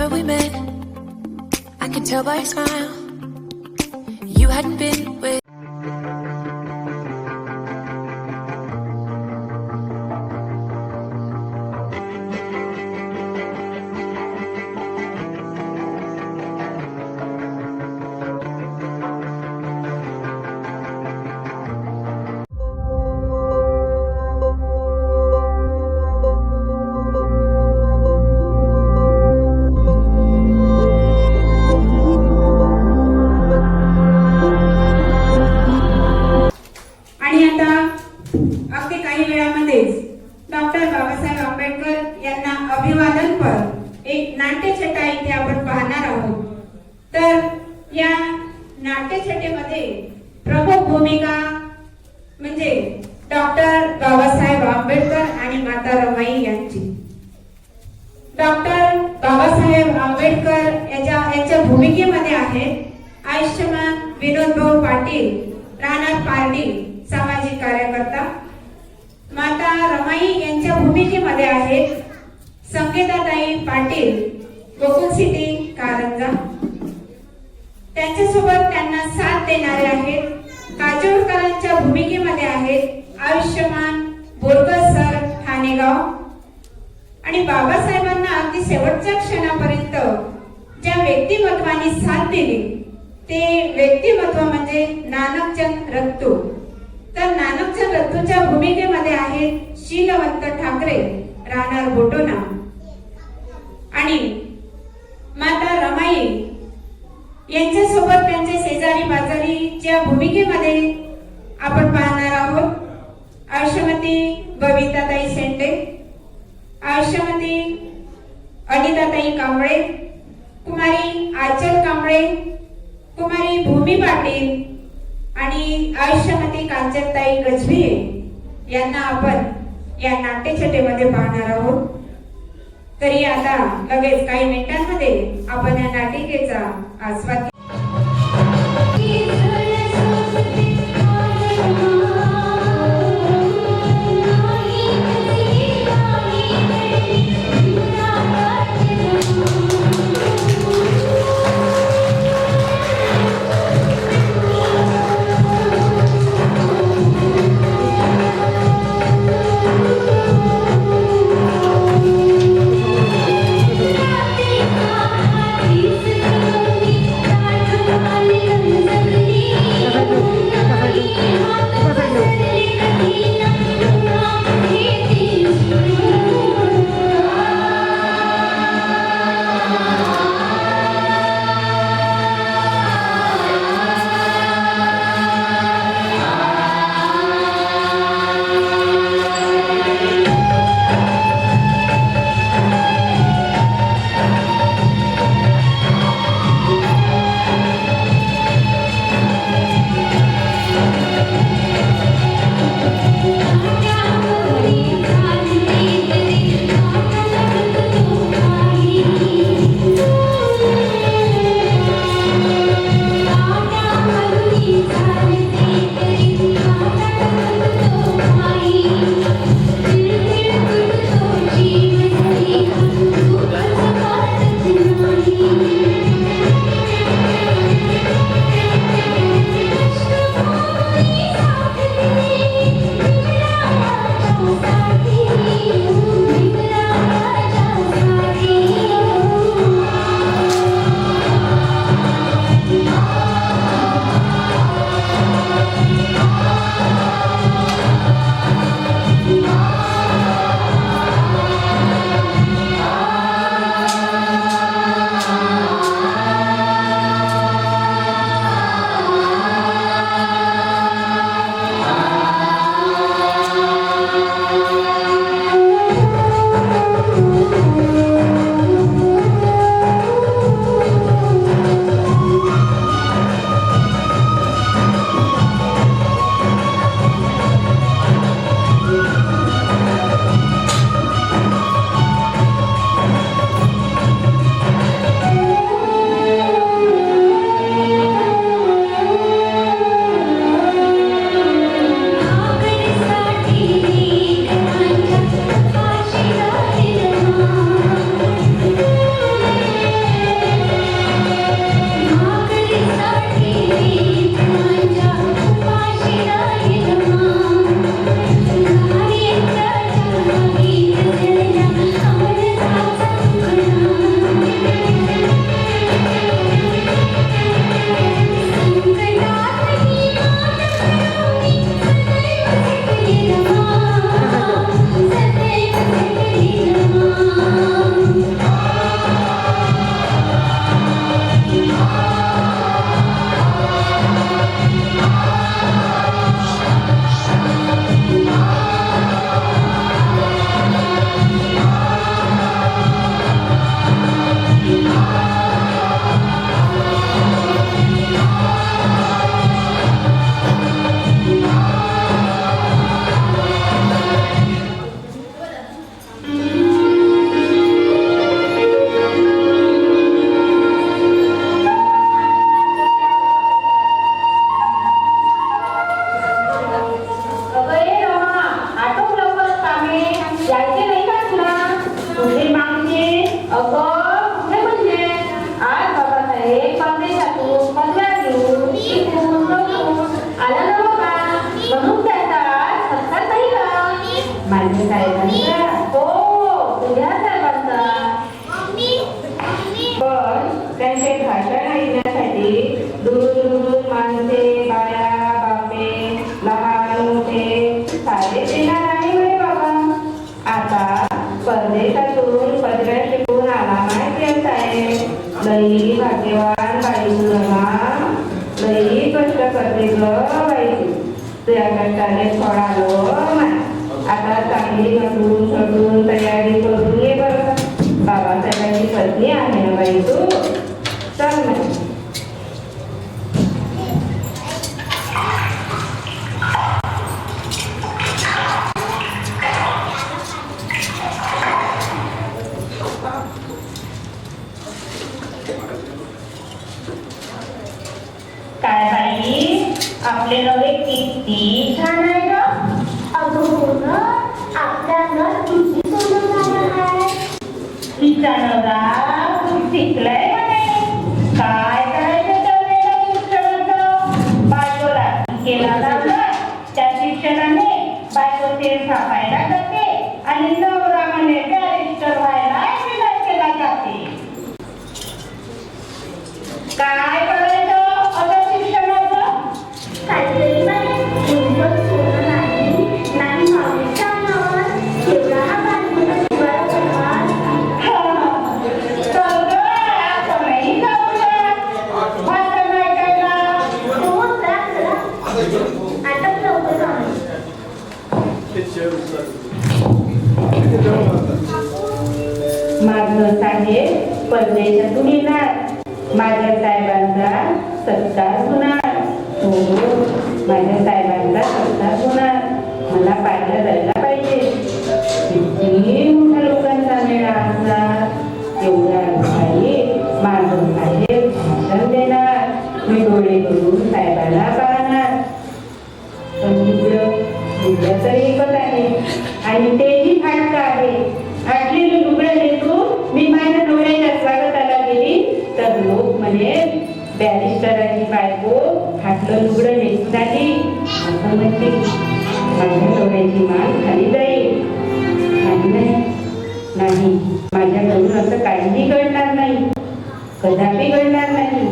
summer we met, I could tell by your smile you hadn't been with. अगदी काही वेळामध्येच doctor Babasaheb Ambedkar यांना अभिवादनपर एक नाट्यछटा इथे आपण पाहणार आहोत। तर या नाट्यछटेमध्ये प्रमुख भूमिका म्हणजे डॉक्टर बाबासाहेब आंबेडकर आणि माता रमाई यांची। डॉक्टर बाबासाहेब आंबेडकर यांच्या भूमिकेमध्ये आहेत आयुष्यमान विनोदभाऊ पाटील, राहणार पारडी, सामाजिक कार्यकर्ता। माता रमाई यांच्या भूमिकेमध्ये आहेत संगीताताई पाटील, गोकुल सिटी, कारंजा। त्यांच्यासोबत त्यांना साथ देणारे आहेत काजोळकरांच्या भूमिकेमध्ये आहेत आयुष्यमान बोरकर सर, ठाणेगाव। आणि बाबासाहेबांना अगदी शेवटच्या क्षणापर्यंत ज्या व्यक्तिमत्वाने साथ दिली ते व्यक्तिमत्व म्हणजे नानकचंद रत्तू। तर नानकचंद रत्तूच्या भूमिकेमध्ये आहेत शीलवंत ठाकरे, राहणार बोटोना। आणि माता रमाई यांच्यासोबत त्यांचे शेजारी बाजारीच्या भूमिकेमध्ये आपण पाहणार आहोत आयुष्यमती बबिताताई शेंडे, आयुष्यमती अनिताताई कांबळे, कुमारी आचल कांबळे, कुमारी भूमी पाटील आणि आयुष्यमती कांचनताई गजभिये यांना आपण या नाट्यछटेमध्ये पाहणार आहोत। तरी आता लगेच काही मिनिटांमध्ये आपण या नाटिकेचा आस्वाद Thank you. लई भाग्यवान बाई तुला लई कष्ट करते ग बाई तुझ्या कष्टाने फळ आलो माय. आता चांगली नटून सटून तयारी करून ये बरं. बाबासाहेबांची पत्नी आहे ना बाई तू. चल ना. काय बाई आपले नवे किती छान आहे ग. अगं हो ग, आपल्या अंगात किती सोनं झालं आहे. तिचा नवरा खूप शिकलाय म्हणे. काय करायचं ठरलेलं शिक्षणाचं. बायकोला केला लावला. त्या शिक्षणाने बायको तेल छापायला जाते आणि नवरा म्हणे बॅरिस्टर व्हायला केला जाते. काय करायचं आता शिक्षणाचं. काहीतरी बाई, तुमचं सोनं नाही माऊलीच्या अंगावर एवढा हा बायकोचा जिव्हाळा करणार. चल ग, आता नाही जाऊया. भाषण ऐकायला. हो चला, आता लवकर जाऊ. माझं साहेब परदेशातून येणार. माझ्या साहेबांचा सत्कार होणार. हो माझ्या साहेबांचा सत्कार होणार. मला पाहायला जायला पाहिजे. किती मोठ्या लोकांचा मेळा असणार. एवढ्या लोकांनी माझं साहेब भाषण देणार. मी डोळे करून साहेबांना पाहणार. पण दुसरं तर एकच आहे आणि तेही फाटका आहे. फाटलेली लुगडं नेसून मी माझ्या डोळ्याच्या स्वागताला गेली तर लोक म्हणे बॅरिस्टरांची बायको फाटलं लुगडं नेसून आली असं म्हणते. माझ्या डोळ्याची मान खाली जाईल. नाही माझ्याकडून असं काहीही घडणार नाही. कदापि घडणार नाही.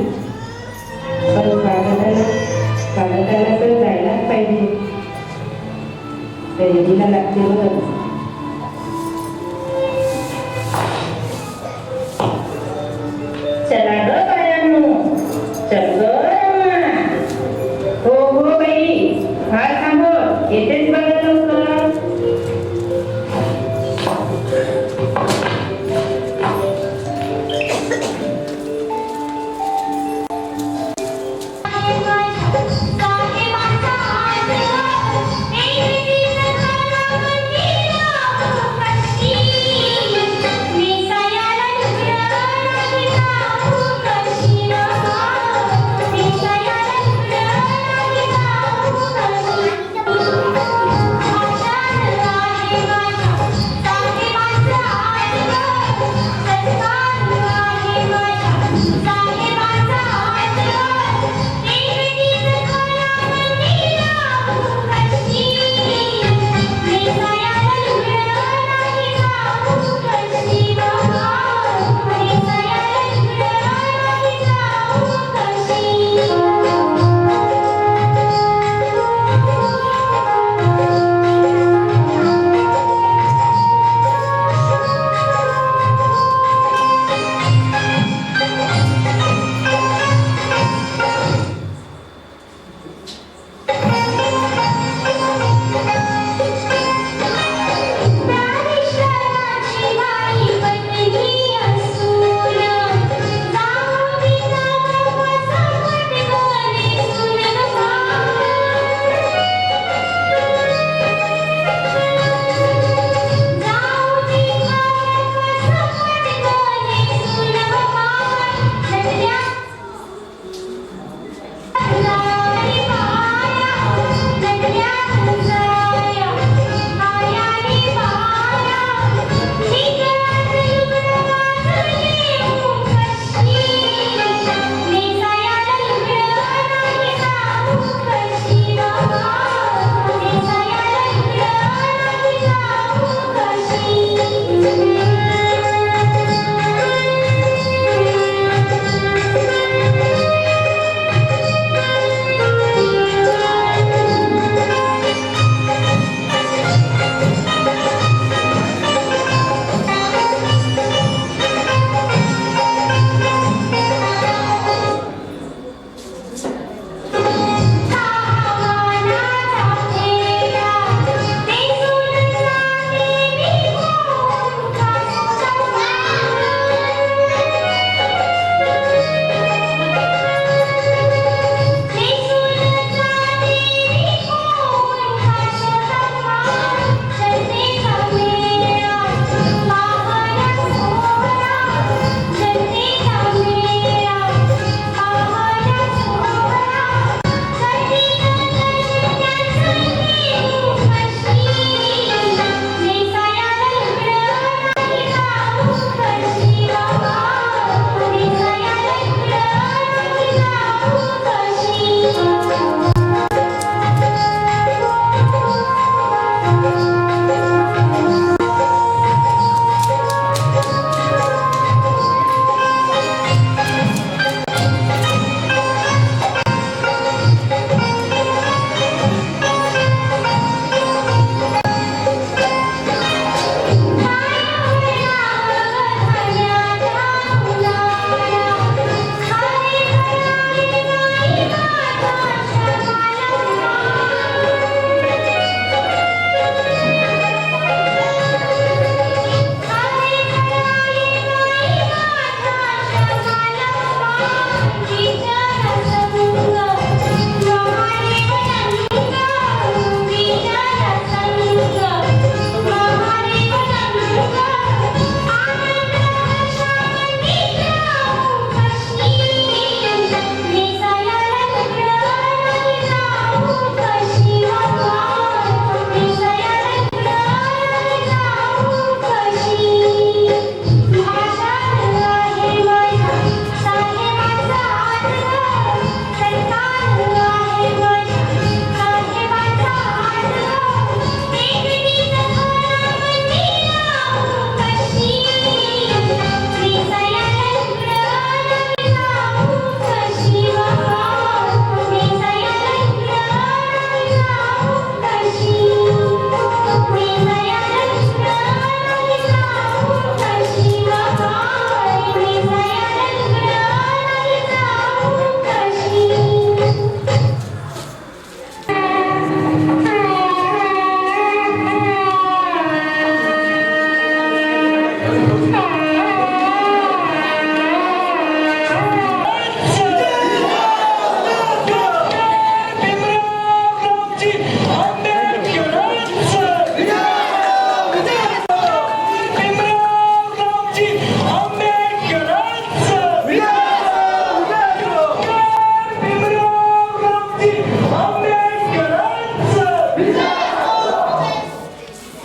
पण स्वागताला तर जायलाच पाहिजे. तयारीला लागते बघ. चला ग बायांनो. चल ग रमा. हो बाई फार थांबव. येतेच बघा लवकर. काके माझा हात ग, एक दिवस खाना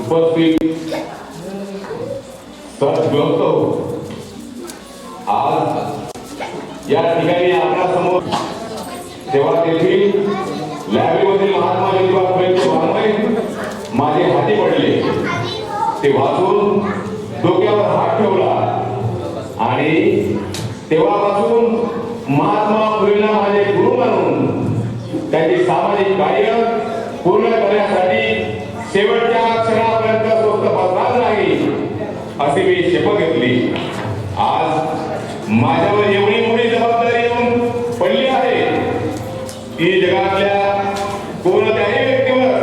उपस्थित सद्गृहस्थ, आज या ठिकाणी आपल्यासमोर तेव्हा तेथील लायब्ररीमधील महात्मा ज्योतिबा फुलेंचे वाङ्मय माझे हाती पडले. ते वाचून डोक्यावर हात ठेवला आणि तेव्हापासून महात्मा फुलेंना माझे गुरु मानून त्यांचे सामाजिक कार्य पूर्ण करण्यासाठी शेवटच्या क्षणापर्यंत स्वस्त बसणार नाही अशी मी शपथ घेतली. आज माझ्यावर एवढी मोठी जबाबदारी येऊन पडली आहे की जगातल्या कोणत्याही व्यक्तीवर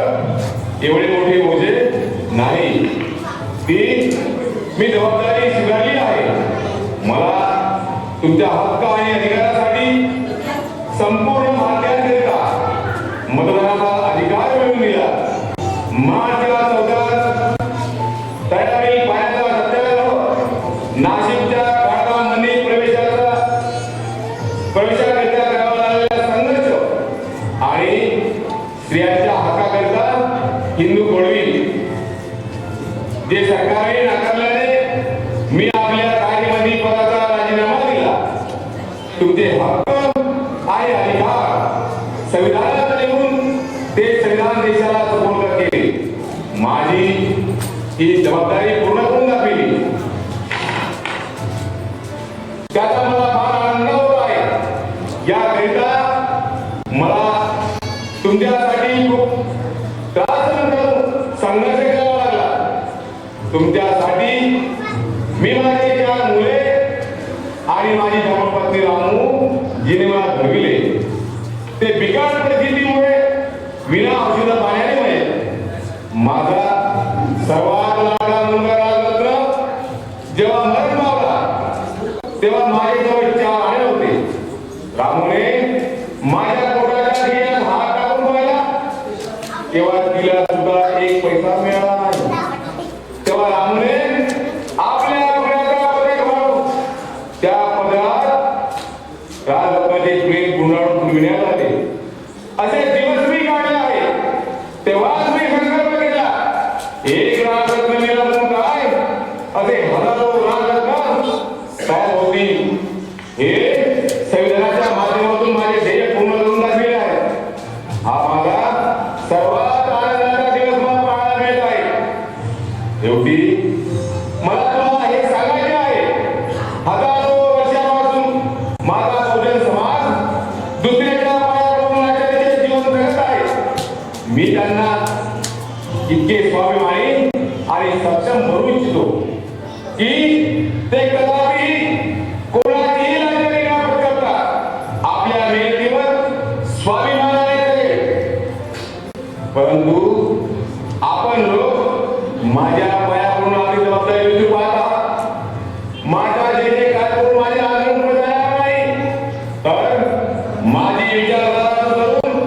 एवढे मोठे ओझे नाही. ती मी जबाबदारी स्वीकारली आहे. मला तुमच्या हक्क आणि अधिकारासाठी संपूर्ण भारतीयांकरिता मतदानाचा अधिकार मिळवून दिला. मार्चच्या 14 तयारी पाण्याचा सत्याग्रह, नाशिकच्या काळगाव मंदिर प्रवेशाकरिता करावा लागलेला संघर्ष आणि स्त्रियांच्या हक्काकरिता हिंदू कोळी जे सरकारने नाकारल्याने मी आपल्या कार्यमंत्री पदाचा राजीनामा दिला. तुमचे हक्क आणि अधिकार संविधानात लिहून ते संविधान देशाला सुपूर्द केले. माझी ही जबाबदारी पूर्ण करून दाखवली. त्याचा मला फार आनंद होत आहे. याकरिता मला तुमच्यासाठी खूप त्रास करून संघर्ष करावा लागला. तुमच्यासाठी मी माझे 4 मुले आणि माझी धर्मपत्नी रामू जिने मला घडविले. ते बिकट परिस्थितीमुळे विना औषध पाण्याने मिळेल. माझा सर्वात लाडका मुलगा राजरत्न जेव्हा मरण पावला तेव्हा माझ्याजवळ 4 आणे होते. रामूने माझ्या पोटाच्या ठिकाणी हात टाकून पाहिला तेव्हा तिला सुद्धा 1 पैसा मिळाला नाही. तेव्हा रामूने आपल्या पदराचा पदर घालून त्या पदरात राजरत्नाचे प्रेम गुंडाळून पुरविण्यात आले. असे दिवस मी काढले आहे. तेव्हाच मी संकल्प केला, एक राजरत्न मिळाला म्हणून काय असे हजारो राजरत्न तयार होतील. हे संविधानाच्या माध्यमातून माझे ध्येय पूर्ण करून दाखविले आहे. हा माझा सर्वात आनंदाचा दिवस मला पाहायला मिळत आहे. शेवटी मला तुम्हाला हे सांगायचे आहे, हजारो वर्षांपासून माझा बहुजन समाज दुसऱ्याच्या पायाकडून आचार्याचे जीवन जगत आहे. मी त्यांना इतके स्वाभिमानी आणि सक्षम बनवू इच्छितो की ते कदापि कोणाचीही लाचारी न पत्करता आपल्या मेहनतीवर स्वाभिमानाने जगेल. परंतु आपण लोक माझ्या पायाकडून आपली जबाबदारी विसरू पाहत आहात. माझा जे काय करून माझे आंदोलन जाणार नाही, तर माझी विचारधारा करून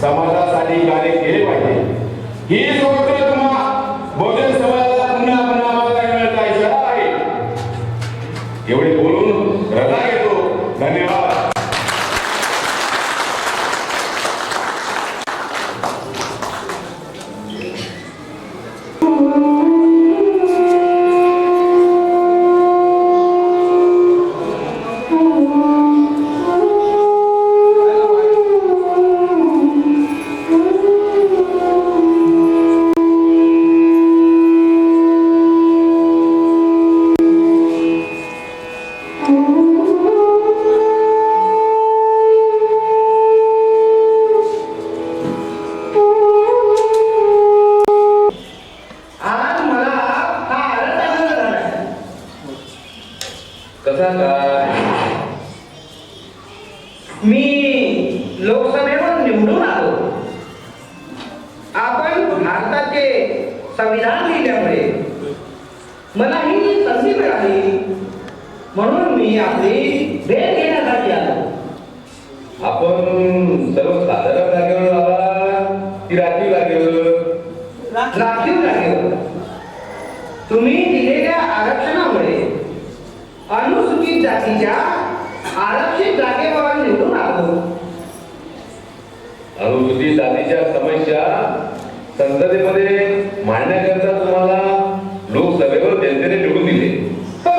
समाजासाठी कार्य केले पाहिजे. ही गोष्ट तुम्हा बहुजन समाजाला पुन्हा पुन्हा मागायला मिळता इशारा आहे. एवढे बोलून रजा घेतो. धन्यवाद. कसा काय मी लोकसभेवर निवडून आलो. आपण भारताचे संविधान लिहिल्यामुळे मला ही संधी मिळाली म्हणून मी आपली भेट घेण्यासाठी आलो. आपण सर्वसाधारण जागेवर आला की राखीव जागेवर? राखीव जागेवर. तुम्ही दिलेल्या आरक्षणामुळे अनुसूचित जातीच्या आरक्षित जागेवर निवडून आलो. अनुसूचित जातीच्या समस्या संसदेमध्ये मांडण्याकरता तुम्हाला लोकसभेवर जनतेने निवडून दिले. हो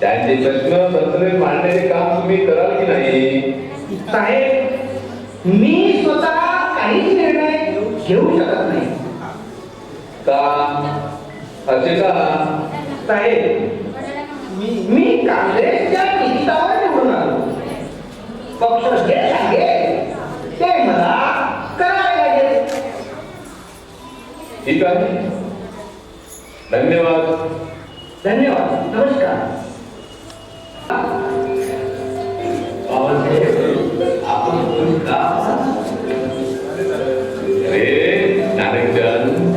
त्यांचे प्रश्न संसदेत मांडण्याचे काम तुम्ही कराल की नाही? साहेब, मी स्वतः काहीच निर्णय घेऊ शकत नाही. का असे का? साहेब, मी काँग्रेसच्या तिकिटावर निवडून आलो. पक्ष जे सांगेल ते मला करावे लागेल. ठीक आहे, धन्यवाद. धन्यवाद. नमस्कार. अरे नारायणचंद,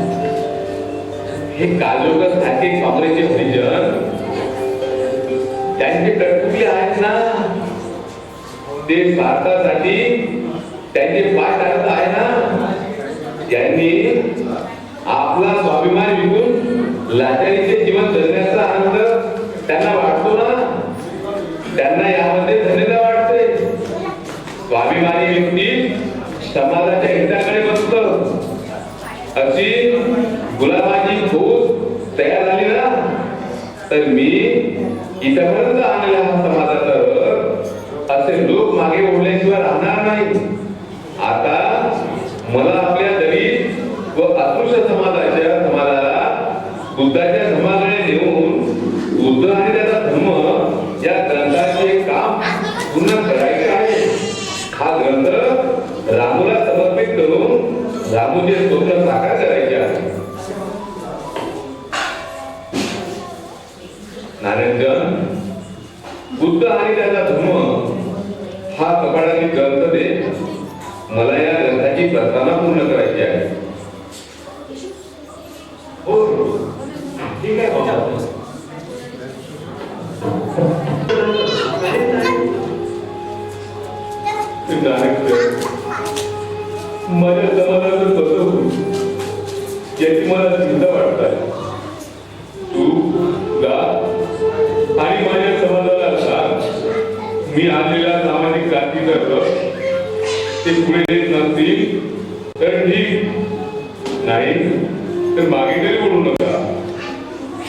हे काजोकर सारखे काँग्रेसचे हरिजन त्यांचे कटुकले आहेत ना, ते भारतासाठी त्यांचे पाय टाकत आहे ना. त्यांनी आपला स्वाभिमान विकून लाचारीचे जीवन जगण्याचा आनंद त्यांना वाटतो ना, त्यांना यामध्ये धन्यता वाटते. स्वाभिमानी व्यक्ती समाजाच्या हिताकडे बसतो. अशी गुलाबाची फौज तयार झाली ना, तर मी इथपर्यंत आणलेला हा समाजाचा असे लोक मागे ओढल्याशिवाय राहणार नाही. आता मला आपल्या दलित व अस्पृश्य समाजाला बुद्धाच्या धर्माकडे नेऊन बुद्ध आणि त्याचा धर्म या ग्रंथाचे काम पूर्ण करायचे आहे. हा ग्रंथ रामूला समर्पित करून रामूचे स्वप्न साकार करायचे आहे. नारायणचंद, बुद्ध आणि त्याचा धर्म हा कपाडातील ग्रंथ दे. मला या ग्रंथाची प्रार्थना पूर्ण करायची आहे. हो ठीक आहे बाबा. माझ्या समाजाचं कसं होईल याची मला चिंता वाटत आहे. तू जा आणि माझ्या समाजाला सांग, मी आणलेला सामाजिक क्रांतीचा ते पुढे देत नसतील तर ठीक, नाही तर मागे तरी बोलू नका.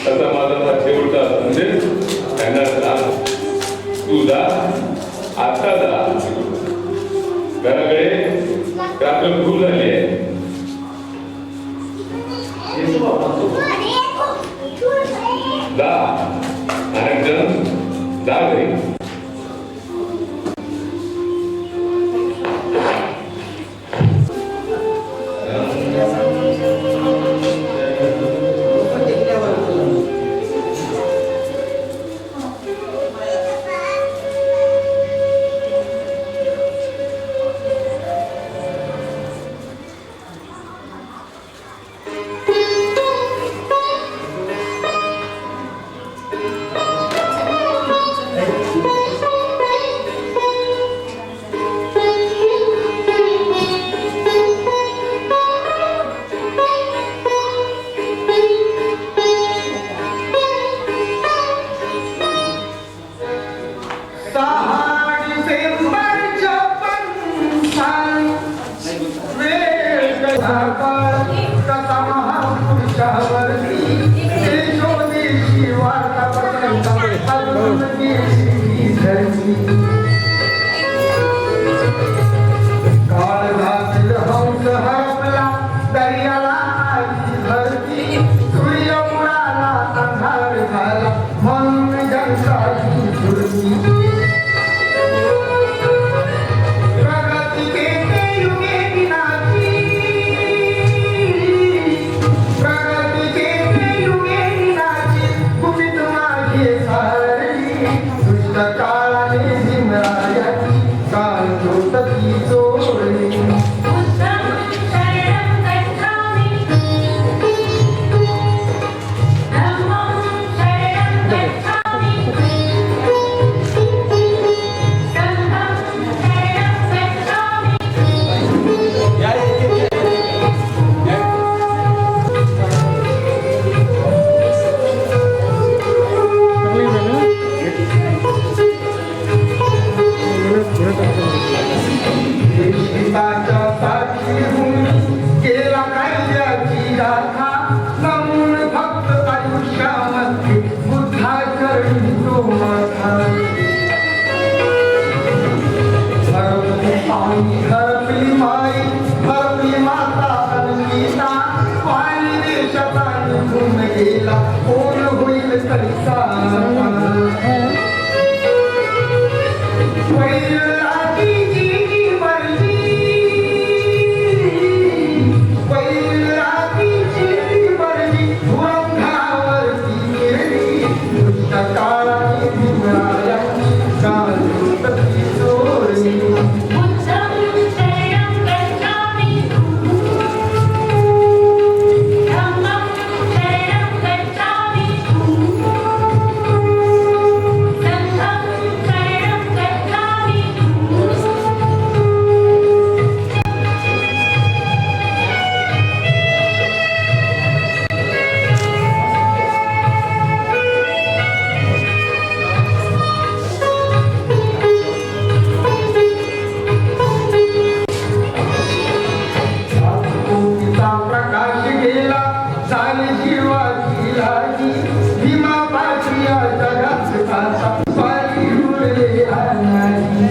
असा माझा हा शेवटचा संदेश त्यांना सांग. तू जा, आता जा. घराकडे रात्र खूप झाली आहे. जा नारायणचंद, जा घरी. प्रगति गेला कोण होईल तरीचा वैरागीची मर्जी वैरागीची मर्जी धुरंगावरती गिरली दुष्ट काळाची भीमरायांची काळजी चोरली प्रकाश गेला झाली जीवाची लाजी भीमा पाठिया जगात काचा पायी उरले अनाजी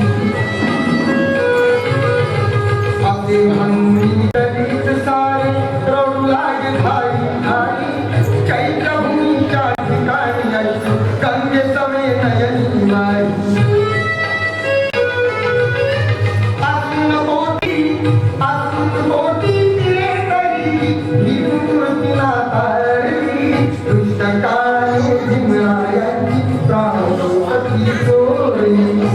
आपले हंगी दलित सारे रडू लागे धाई धाई चैत्र भूमीच्या ठिकाणी यायची गंगे सवे नयनी माई आसून बोटी तिरे तरी मूर्तीला तारली दुष्टकाळी भीमरायांची प्राणपती चोरली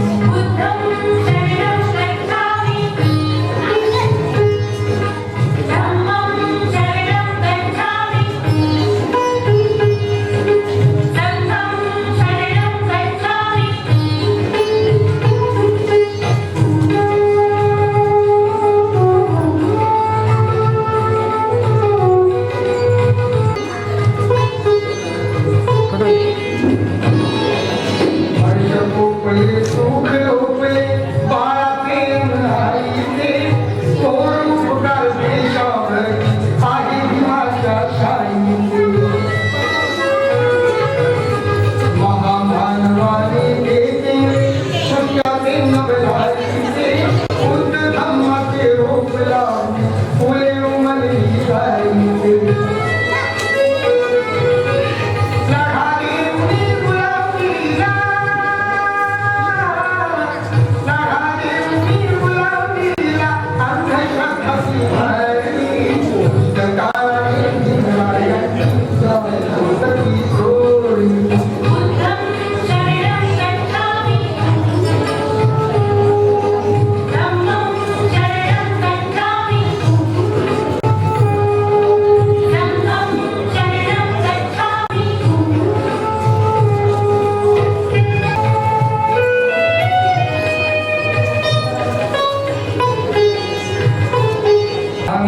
पहिले सुख लोपले बाळा प्रेम राहिते थोर उपकार देशावर आहे भीमाच्या शाईते महामानवाने देते शक्याचे नवलाईचे बुद्ध धम्माचे रोप लावून फुले उमलली गाईते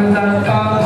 जाता